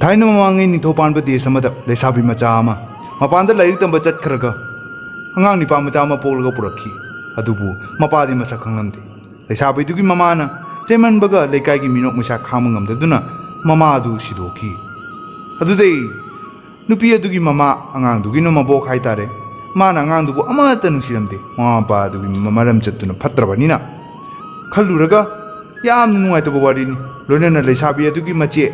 थाइना ममांगै निथौपानबा देश अमदा लेसाबी मचा अमा मपानदा लाइरिक तंबा चटखरगा अंगांग निपा मचा अमा पोलगा पुरखी अदुबु मपादी मसक खंगलमदे लेसाबीदुगी ममाना चेमनबगा लेकाइगी मिनोक मसा खाम ngamdaduna mama adu sidoki adudei nupi adugi mama angang dugi no mabok haitare mana angang dugu amata nusiramde mama pa adugi mamaram chattuna phatrabanina khalluraga yam nungaitaba warini loinana leisabi adugi mache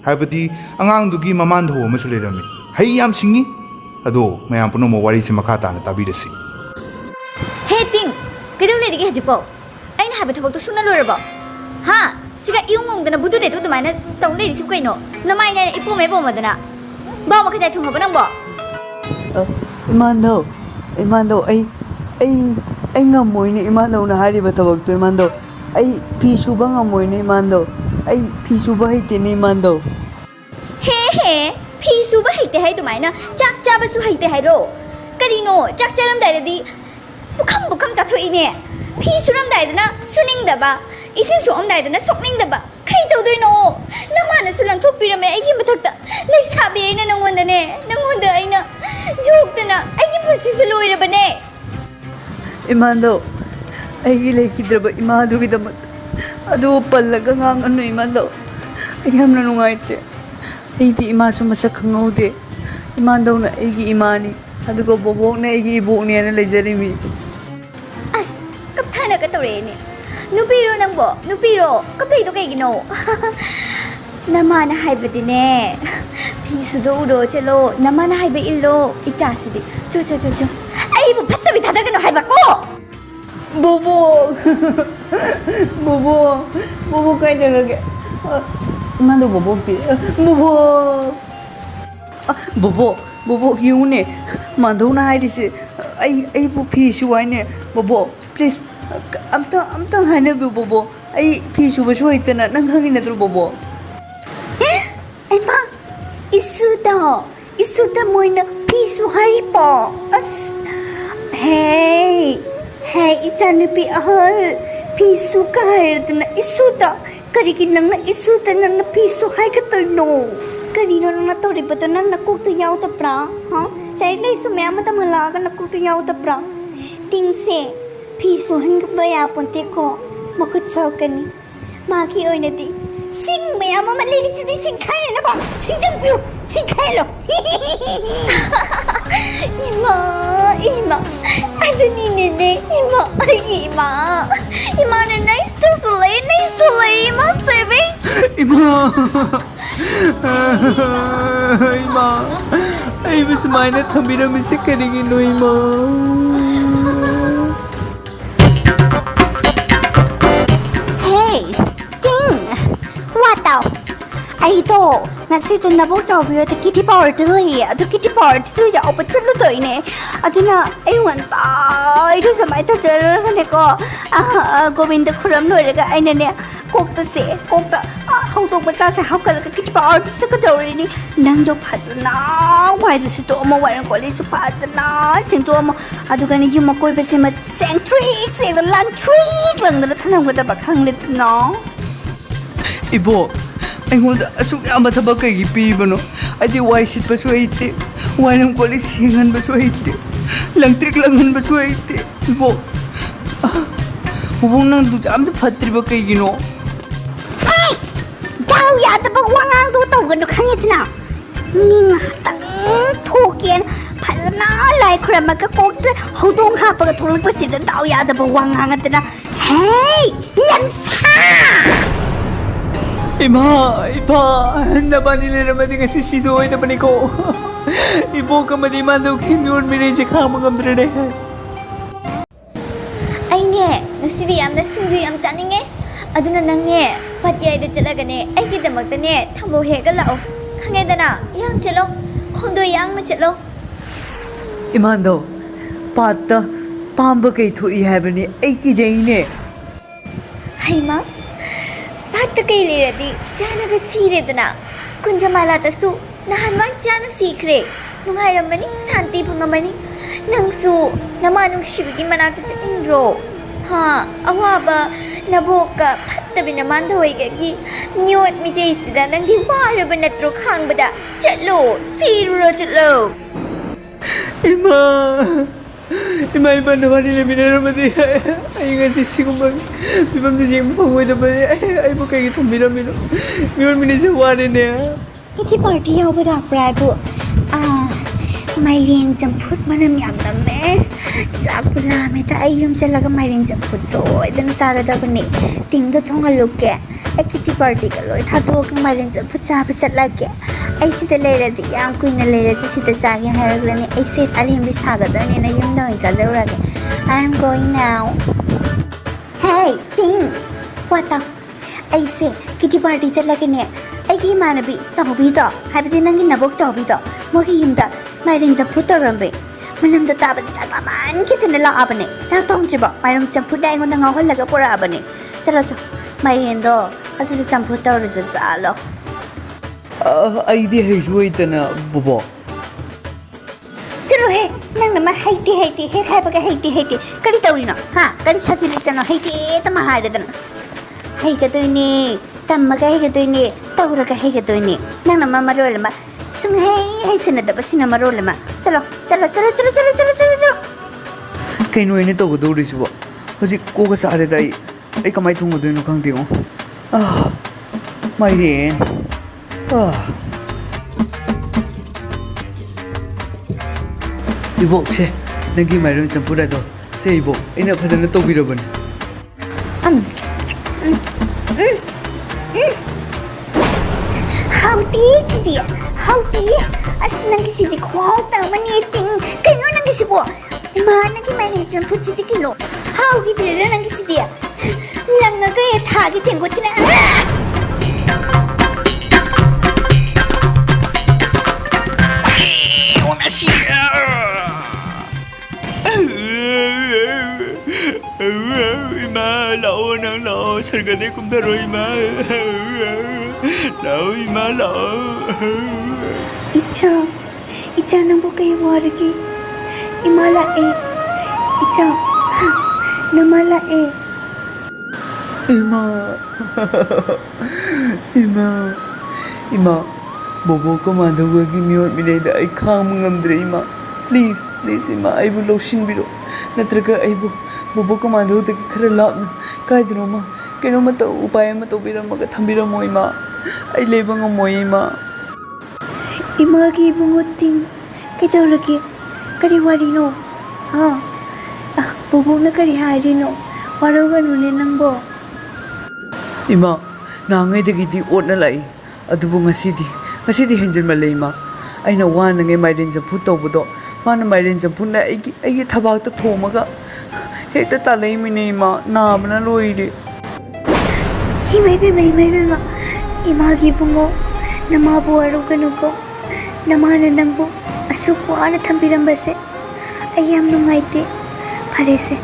haibati angang dugi maman tho amasu lerami hai yam singi ado mayam puno mo wari se makha tana tabirasi hey ting kedau lerige hajipo aina habi thobok to sunna loraba ha siga iungong dana budu de to dumana tong leri sim kaino namai na ipu me bo madana ba ma khajai thunga banang bo imando ai ngamoi ni imando na hari ba thobok to imando ai phi suba ngamoi ni imando ai phi suba haite ni imando he phi suba haite hai dumana chak cha ba su haite hai ro karino chak charam dai di bukham cha thoi ne phi suram dai dana suning da ba ising so am dai dana sokning da ba kai tau doi no namana sulang thok pirame ai gi mathak ta lai sabi ai na nangonda ai na jok dana ai gi pusi se loi ra bane imando ai gi le kidraba imadu gi dam adu pallaga ngang anu imando ai hamna nungaite ai di ima su masak khangaude imando na ai gi imani adu go bobok na ai gi ibok ne na lejari mi as kap thana ka tore ne nupiro nangbo nupiro kapay to kay gino namana haibadi ne pisu do uro chalo namana haiba illo ichasidi cho ai bu phatta bi thada gano haiba ko bobo kay jarage mando bobo ti bobo kiune mando na haidi se ai bu pisu ai ne bobo please amta hana bu bobo ai pisu ba soi tana nang hangi na tru bobo ai ma isuda moina pisu hari po as hey ichanupi ahal pisu ka hairtana isuda karigi nang isuda nang pisu hai ka to no karino nang to ribato nang nakuk to yaw ta pra ha lai su me amata malaga nakuk to yaw ta pra tingse pisu hang baya ponte ko makut saukani maki oinati sing me ama maliri sidi sing khai na ba sing jang piu sing khai lo ima aduni ne ima na nice to slay ima sebe ima ai bus maina thambira mi se karigi no ima ai to na si to na bo chaw bi ta kitty power to le adu kitty power to ya op chlu to ne aduna ai wan ta ai ru samai ta jar ne ko govind khuram no ra ai ne kok ta how to ba sa se how ka kitty power to sa ka do ri ni nang do phajna wai du si to mo wai ko le su phajna sing to mo adu ka ni yuma koi ba se ma seng trick se the lan trick lang da thanam ga da ba khang le no ibo ꯑꯩꯉꯣꯟꯗ ꯑꯁꯨꯛ ꯌꯥꯝꯕ ꯊꯕꯛ ꯀꯩꯒꯤ ꯄꯤꯔꯤꯕꯅꯣ ꯑꯩꯗꯤ ꯋꯥꯏ ꯁꯤꯠꯄꯁꯨ ꯍꯩꯇꯦ ꯋꯥꯏꯔꯝ ꯀꯣꯜꯂꯤ ꯁꯦꯡꯍꯟꯕꯁꯨ ꯍꯩꯇꯦ ꯂꯪꯇ꯭ꯔꯤꯛ ꯂꯪꯍꯟꯕꯁꯨ ꯍꯩꯇꯦ ꯏꯕꯣꯛ ꯅꯪ ꯗꯨꯁꯨ ꯑꯝꯇ ꯐꯠꯇ꯭ꯔꯤꯕ ꯀꯩꯒꯤꯅꯣ ꯗꯥꯎ ꯌꯥꯗꯕ ꯋꯥꯉꯥꯡꯗꯣ ꯇꯧꯒꯅꯨ ꯈꯪꯉꯤꯗꯅ ꯃꯤ ꯉꯥꯛꯇꯪ ꯊꯣꯛꯀꯦꯅ ꯐꯖꯅ ꯂꯥꯏ ꯈꯨꯔꯝꯃꯒ ꯀꯣꯛꯇ ꯍꯧꯗꯣꯡ ꯍꯥꯞꯄꯒ ꯊꯣꯛꯂꯛꯄꯁꯤꯗ ꯗꯥꯎ ꯌꯥꯗꯕ ꯋꯥꯉꯥꯡꯉꯗꯅ ꯍꯦ ꯂꯝꯁꯥ Ima, ipa, nabani le naman din kasi si Zoe na paniko. Ipo ka madimando kay Mion Mirage ka magamdre na yan. Ay ne, nasiri am na singju am chaning eh. Aduna nang ne, patyay da chalaga ne, ay kita magta ne, thambo he ka lao. Kangay da na, yang chalo, kondo yang na chalo. Imando, pata, pamba kay thui habani, ay ki jay ne. Hay ma? Pata kay liradi, jana ka siredana. Kunjamala tasu, nahanwag jana sikre. Nungay ramani, santi pangamani. Nangsu, namanong shivigi manata sa indro. Ha, awaba, naboka, ꯆꯠꯇꯕꯤꯅ ꯃꯥꯟꯗꯣꯏꯒꯤ ꯅ꯭ꯌꯣꯠ ꯃꯤꯖꯩꯁꯤꯗ ꯅꯪꯗꯤ ꯋꯥꯔꯕ ꯅꯠꯇ꯭ꯔꯣ ꯈꯥꯡꯕꯗ ꯆꯠꯂꯣ ꯁꯤꯔꯨꯔꯣ ꯆꯠꯂꯣ Ima, ima iba na wari na minaramadi. Ay nga si sigumang bibam si siyang pangway na ba ay mo kayo tumira mino. Ngayon minisa wari niya. Iti party yaw ba dakpra Mayring jamput manam yam dame Chakpula me ta ayum salaga mayring jamput so idan chara da bani ting da thonga lukke ekiti party ka loi tha to ka mayring jamput cha ba sat lage ai si da lere di yam kuin na lere di si da cha ge harag lani ai sit ali mi sa ga da ni na yum no cha da ra ge I am going now Hey ting what the ai se kiti party sat lage ne ai ki manabi chabubi da habidi nangi nabok chabubi da mo ki yum da Mayring jamput tarambe manam da ta ba cha man kitna la abane cha tong jiba mayring jamput dai ngon ngau hol laga pora abane chalo cha mayring do asu jamput tar ju cha lo Ay di hay suway ta na bobo. chalo he nang na ma haiti he khai ba ga haiti kari tawri na ha kari sa sili chano haiti ta ma ha da na hai ga to ni tam ma ga hai ga to ni tawra ga hai ga to ni nang na ma marol ma sung hey sinada ba sinamaro lama chalo Kay no ini to ko do ri subo. Kasi ko ka sa are dai ay kamay tungo do no kang tingo. Mayrin. Ibo che nagi mayrin jampura do. Se ibo ina phasana to birabani. How tea? As nang si di kwao ta maniting. Kano nang si bo? Ima nang mayring jamput si di kilo. How gidi nang si dia? Lang na kaya thagi tengo tina. Ima lao nang lao sargade kumdaro ima. Lao ima lao. Icha nang bo kay wargi. Imala Icha namala Ima bobo ko madawagi miyot mineda ay khang ngamdre ima. Please ima ay bu lotion biro. Natraga ay bobo ko madaw ta khara lapna kay dino ma kino mata upaya mato bira maga thambira mo ima. Ay lebang mo ima. Imagi bunguting kidawragi kari wari no bobo na kari hari no warawan ne nang bo Ima nangay dagiti ot na lai adubo ngasidi henjil malay ima ay nawa na ngay mayrin jamput tawbo mana mayrin jamput na ay tabak ta thomaga hekta talay mine ima naab na loire may imagi bungo namabu aru ganugo namana nangbo asukwa na thambirambase ayam nungaite pharese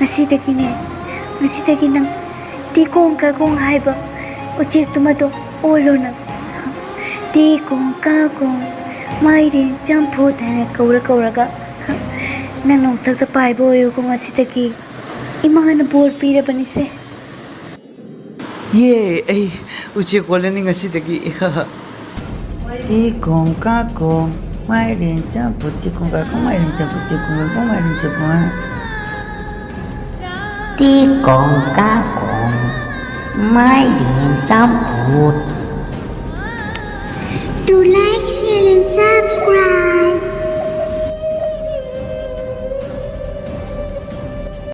ngasidagi nang Tingkong Kakong haiba ujek tumado olo nang Tingkong Kakong mayrin jamput hana kauraga nang nong tagta paibo ayo ko ngasidagi imanga na bol pira banise ay ujek wala ni ngasidagi Tingkong Kakong mayrin jamput Tingkong Kakong mayrin jamput Tingkong Kakong mayrin jamput Tingkong Kakong mayrin jamput Do like, share and subscribe